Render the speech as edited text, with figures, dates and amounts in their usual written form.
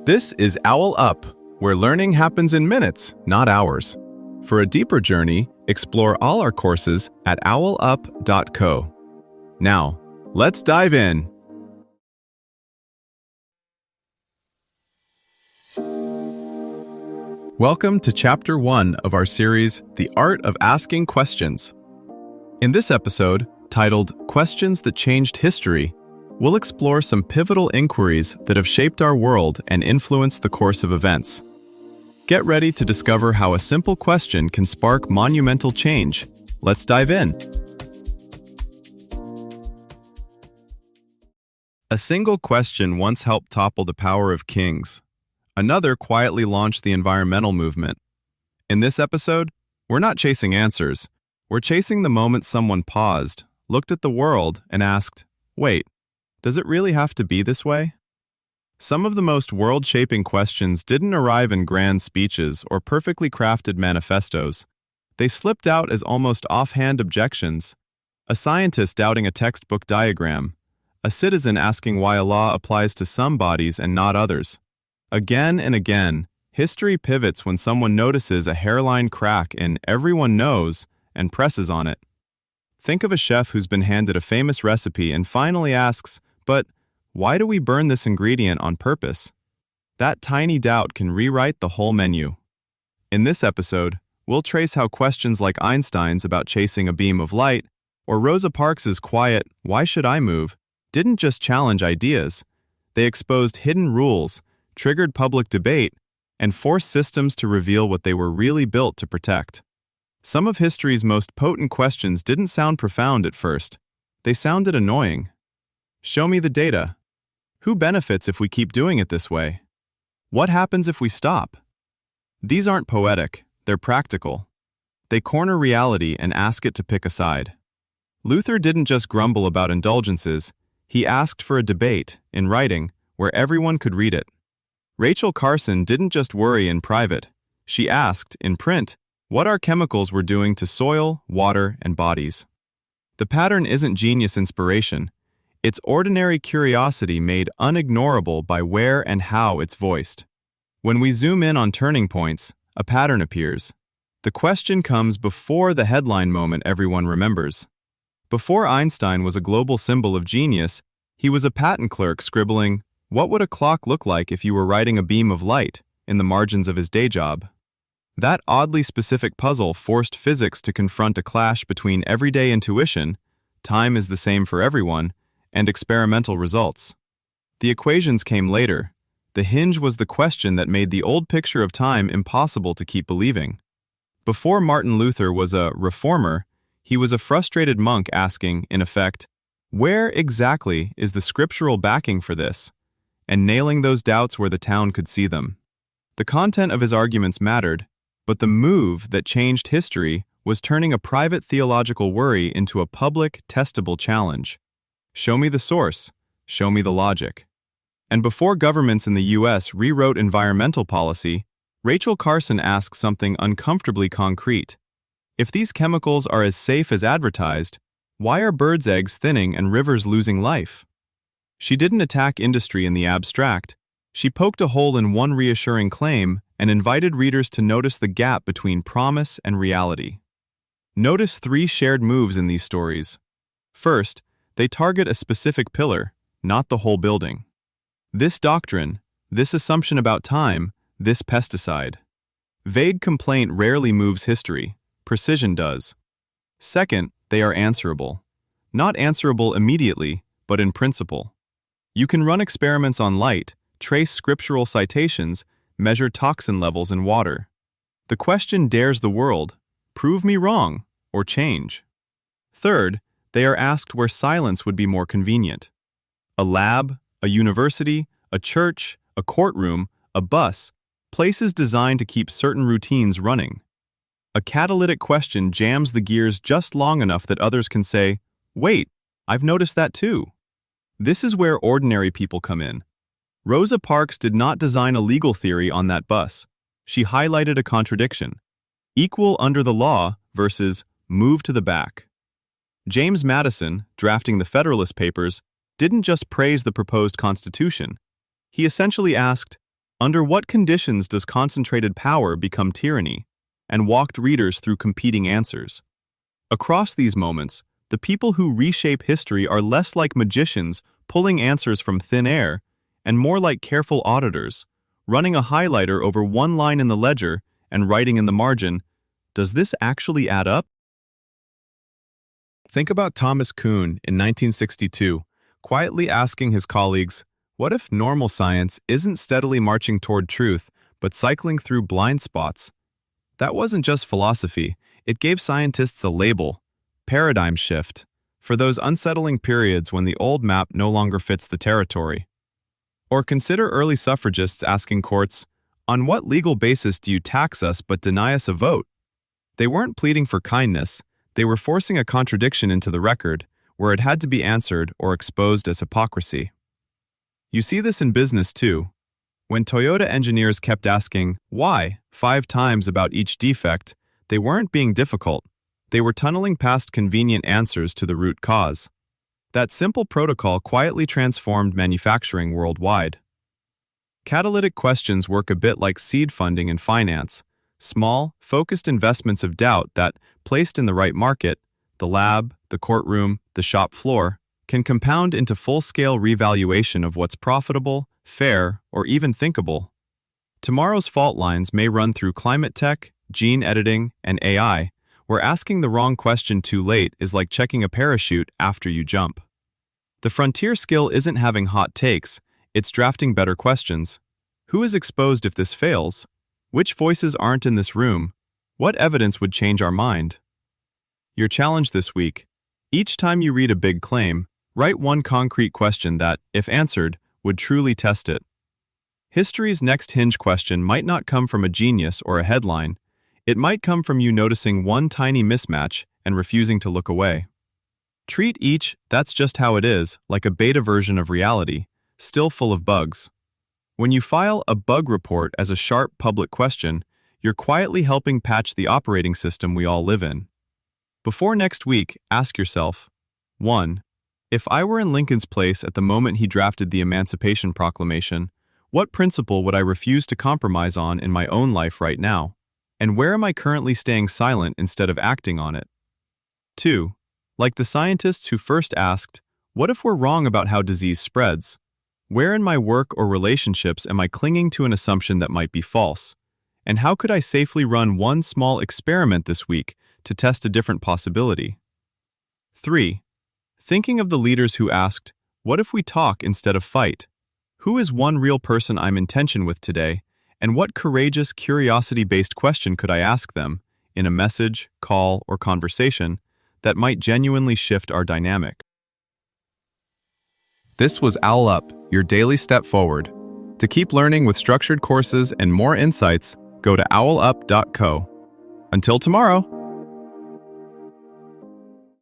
This is OwlUp, where learning happens in minutes, not hours. For a deeper journey, explore all our courses at owlup.co. Now, let's dive in. Welcome to Chapter 1 of our series, The Art of Asking Questions. In this episode, titled Questions That Changed History, we'll explore some pivotal inquiries that have shaped our world and influenced the course of events. Get ready to discover how a simple question can spark monumental change. Let's dive in. A single question once helped topple the power of kings. Another quietly launched the environmental movement. In this episode, we're not chasing answers. We're chasing the moment someone paused, looked at the world, and asked, wait, does it really have to be this way? Some of the most world-shaping questions didn't arrive in grand speeches or perfectly crafted manifestos. They slipped out as almost offhand objections. A scientist doubting a textbook diagram. A citizen asking why a law applies to some bodies and not others. Again and again, history pivots when someone notices a hairline crack in "everyone knows" and presses on it. Think of a chef who's been handed a famous recipe and finally asks, but why do we burn this ingredient on purpose? That tiny doubt can rewrite the whole menu. In this episode, we'll trace how questions like Einstein's about chasing a beam of light or Rosa Parks's quiet, "Why should I move?" didn't just challenge ideas. They exposed hidden rules, triggered public debate, and forced systems to reveal what they were really built to protect. Some of history's most potent questions didn't sound profound at first. They sounded annoying. Show me the data. Who benefits if we keep doing it this way? What happens if we stop? These aren't poetic, they're practical. They corner reality and ask it to pick a side. Luther didn't just grumble about indulgences, he asked for a debate, in writing, where everyone could read it. Rachel Carson didn't just worry in private. She asked, in print, what our chemicals were doing to soil, water, and bodies. The pattern isn't genius inspiration. It's ordinary curiosity made unignorable by where and how it's voiced. When we zoom in on turning points, a pattern appears. The question comes before the headline moment everyone remembers. Before Einstein was a global symbol of genius, he was a patent clerk scribbling, "What would a clock look like if you were riding a beam of light?" in the margins of his day job. That oddly specific puzzle forced physics to confront a clash between everyday intuition, time is the same for everyone, and experimental results. The equations came later. The hinge was the question that made the old picture of time impossible to keep believing. Before Martin Luther was a reformer, he was a frustrated monk asking, in effect, where exactly is the scriptural backing for this? And nailing those doubts where the town could see them. The content of his arguments mattered, but the move that changed history was turning a private theological worry into a public, testable challenge. Show me the source, show me the logic. And before governments in the US rewrote environmental policy, Rachel Carson asked something uncomfortably concrete. If these chemicals are as safe as advertised, why are birds' eggs thinning and rivers losing life? She didn't attack industry in the abstract. She poked a hole in one reassuring claim and invited readers to notice the gap between promise and reality. Notice three shared moves in these stories. First, they target a specific pillar, not the whole building. This doctrine, this assumption about time, this pesticide. Vague complaint rarely moves history, precision does. Second, they are answerable. Not answerable immediately, but in principle. You can run experiments on light, trace scriptural citations, measure toxin levels in water. The question dares the world, prove me wrong, or change. Third, they are asked where silence would be more convenient. A lab, a university, a church, a courtroom, a bus, places designed to keep certain routines running. A catalytic question jams the gears just long enough that others can say, wait, I've noticed that too. This is where ordinary people come in. Rosa Parks did not design a legal theory on that bus. She highlighted a contradiction. Equal under the law versus move to the back. James Madison, drafting the Federalist Papers, didn't just praise the proposed Constitution. He essentially asked, Under what conditions does concentrated power become tyranny? And walked readers through competing answers. Across these moments, the people who reshape history are less like magicians pulling answers from thin air and more like careful auditors, running a highlighter over one line in the ledger and writing in the margin, "Does this actually add up?" Think about Thomas Kuhn in 1962, quietly asking his colleagues, what if normal science isn't steadily marching toward truth, but cycling through blind spots? That wasn't just philosophy, it gave scientists a label, paradigm shift, for those unsettling periods when the old map no longer fits the territory. Or consider early suffragists asking courts, on what legal basis do you tax us but deny us a vote? They weren't pleading for kindness, they were forcing a contradiction into the record, where it had to be answered or exposed as hypocrisy. You see this in business too. When Toyota engineers kept asking, why, 5 times about each defect, they weren't being difficult. They were tunneling past convenient answers to the root cause. That simple protocol quietly transformed manufacturing worldwide. Catalytic questions work a bit like seed funding in finance, small, focused investments of doubt that, placed in the right market, the lab, the courtroom, the shop floor, can compound into full-scale revaluation of what's profitable, fair, or even thinkable. Tomorrow's fault lines may run through climate tech, gene editing, and AI, where asking the wrong question too late is like checking a parachute after you jump. The frontier skill isn't having hot takes, it's drafting better questions. Who is exposed if this fails? Which voices aren't in this room? What evidence would change our mind? Your challenge this week: each time you read a big claim, write one concrete question that, if answered, would truly test it. History's next hinge question might not come from a genius or a headline. It might come from you noticing one tiny mismatch and refusing to look away. Treat each "that's just how it is" like a beta version of reality, still full of bugs. When you file a bug report as a sharp public question, you're quietly helping patch the operating system we all live in. Before next week, ask yourself, 1. If I were in Lincoln's place at the moment he drafted the Emancipation Proclamation, what principle would I refuse to compromise on in my own life right now? And where am I currently staying silent instead of acting on it? 2. Like the scientists who first asked, what if we're wrong about how disease spreads? Where in my work or relationships am I clinging to an assumption that might be false? And how could I safely run one small experiment this week to test a different possibility? 3. Thinking of the leaders who asked, what if we talk instead of fight? Who is one real person I'm in tension with today, and what courageous, curiosity-based question could I ask them, in a message, call, or conversation, that might genuinely shift our dynamic? This was OwlUp, your daily step forward. To keep learning with structured courses and more insights, go to owlup.co. Until tomorrow!